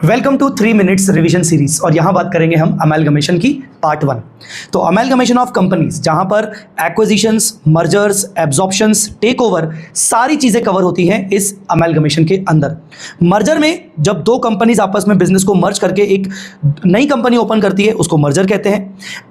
Welcome to 3 minutes revision series. और यहाँ बात करेंगे हम अमेलगमेशन की पार्ट 1। तो अमेलगमेशन ऑफ कंपनीज, जहाँ पर एक्विजिशंस, मर्जर्स, एब्जॉर्प्शंस, टेक ओवर, सारी चीज़ें कवर होती हैं इस अमेलगमेशन के अंदर। मर्जर में जब दो कंपनीज आपस में बिजनेस को मर्ज करके एक नई कंपनी ओपन करती है उसको मर्जर कहते हैं।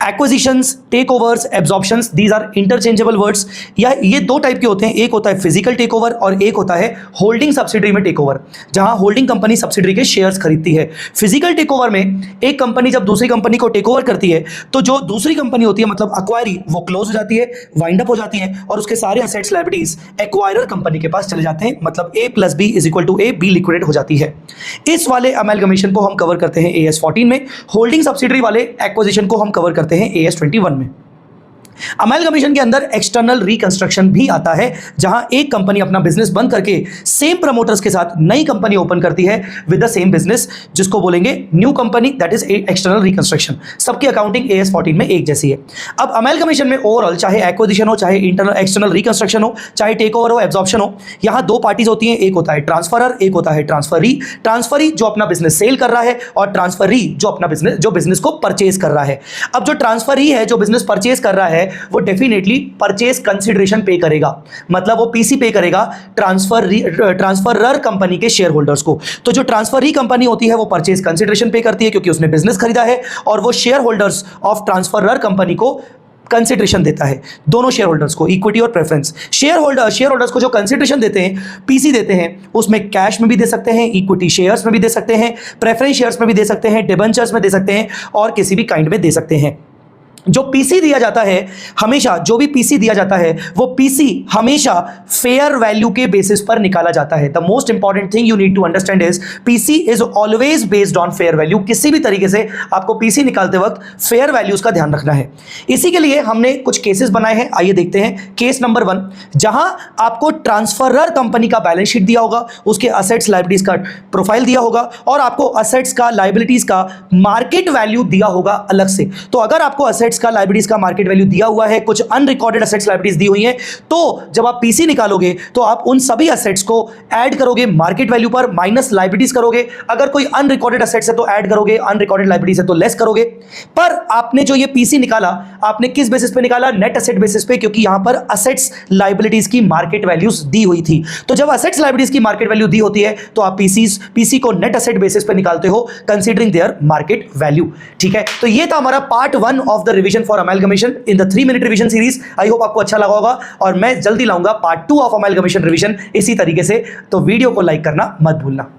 Acquisitions, takeovers, absorptions, these are interchangeable words. या ये दो टाइप के होते हैं, एक होता है फिजिकल टेक ओवर और एक होता है होल्डिंग सब्सिडरी में टेक ओवर, जहाँ होल्डिंग कंपनी सब्सिडरी के शेयर्स खरीदती है। फिजिकल टेक ओवर में एक कंपनी जब दूसरी कंपनी को टेक ओवर करती है तो जो दूसरी कंपनी होती है मतलब एक्वायरी, वो क्लोज हो जाती है, वाइंड अप हो जाती है और उसके सारे एसेट्स लायबिलिटीज एक्वायरर कंपनी के पास चले जाते हैं। मतलब A + B = A, B liquidate हो जाती है। इस वाले अमेलगमेशन को हम कवर करते हैं AS 14 में। होल्डिंग सब्सिडरी वाले एक्विजिशन को हम कवर करते हैं AS 21 में। अमेलगमेशन के अंदर एक्सटर्नल रिकंस्ट्रक्शन भी आता है, जहां एक कंपनी अपना बिजनेस बंद करके सेम प्रमोटर्स के साथ नई कंपनी ओपन करती है विद द सेम बिजनेस, जिसको बोलेंगे new company, that is external reconstruction. सबकी अकाउंटिंग AS 14 में एक जैसी है। अब अमेलगमेशन में ओवरऑल चाहे एक्विजिशन हो, चाहे एक्सटर्नल रिकंस्ट्रक्शन हो, चाहे टेक ओवर हो, एब्जॉर्प्शन हो, यहां दो पार्टीज होती हैं। एक होता है ट्रांसफरर, एक होता है ट्रांसफरी। ट्रांसफरी जो अपना बिजनेस सेल कर रहा है और ट्रांसफरी जो बिजनेस को परचेज कर रहा है। अब जो ट्रांसफरी है, जो बिजनेस परचेज कर रहा है, वो डेफिनेटली परचेज कंसिडरेशन पे करेगा, मतलब वो पीसी पे करेगा ट्रांसफरर कंपनी के शेयर होल्डर्स को। तो जो ट्रांसफरी कंपनी होती है वो परचेज कंसिडरेशन पे करती है क्योंकि उसने बिजनेस खरीदा है, और वो share holders of transferor company को कंसिडरेशन देता है। दोनों शेयर होल्डर्स को, इक्विटी और प्रेफरेंस। शेयर होल्डर्स को जो कंसिडरेशन देते हैं, पीसी देते हैं, उसमें कैश में भी दे सकते हैं, इक्विटी शेयर्स में भी दे सकते हैं, प्रेफरेंस शेयर्स में भी दे सकते हैं, डिबेंचर्स में दे सकते हैं और किसी भी काइंड में दे सकते हैं। जो पीसी दिया जाता है, हमेशा जो भी पीसी दिया जाता है वो पीसी हमेशा फेयर वैल्यू के बेसिस पर निकाला जाता है। The most important thing you need to understand is PC is always based on fair value. किसी भी तरीके से आपको पीसी निकालते वक्त फेयर वैल्यूज का ध्यान रखना है। इसी के लिए हमने कुछ केसेस बनाए हैं, आइए देखते हैं। केस नंबर 1, जहां आपको ट्रांसफरर कंपनी का बैलेंस शीट दिया होगा, उसके असेट्स लायबिलिटीज का प्रोफाइल दिया होगा और आपको असेट्स का लायबिलिटीज का मार्केट वैल्यू दिया होगा अलग से। तो अगर आपको असेट्स का लायबिलिटीज का मार्केट वैल्यू दिया हुआ है, कुछ अनरिकॉर्डेड असेट्स लायबिलिटीज दी हुई हैं, तो जब आप पीसी निकालोगे तो आप उन सभी असेट्स को ऐड करोगे मार्केट वैल्यू पर, माइनस लायबिलिटीज करोगे। अगर कोई अनरिकॉर्डेड असेट्स है तो ऐड करोगे, अनरिकॉर्डेड लायबिलिटीज है तो लेस करोगे। पर आपने जो ये पीसी निकाला, आपने किस बेसिस पे निकाला? नेट असेट बेसिस पे, क्योंकि यहां पर असेट्स लायबिलिटीज की मार्केट वैल्यूज दी हुई थी। तो जब असेट्स लायबिलिटीज की मार्केट वैल्यू दी होती है तो आप पीसी को नेट असेट बेसिस पे निकालते हो, कंसीडरिंग देयर मार्केट वैल्यू। ठीक है, तो ये था हमारा part 1 of the revision for amalgamation in the 3 minute revision series. I hope आपको अच्छा लगा होगा और मैं जल्दी लाऊंगा पार्ट 2 ऑफ अमेलगमेशन रिवीजन इसी तरीके से। तो वीडियो को लाइक करना मत भूलना।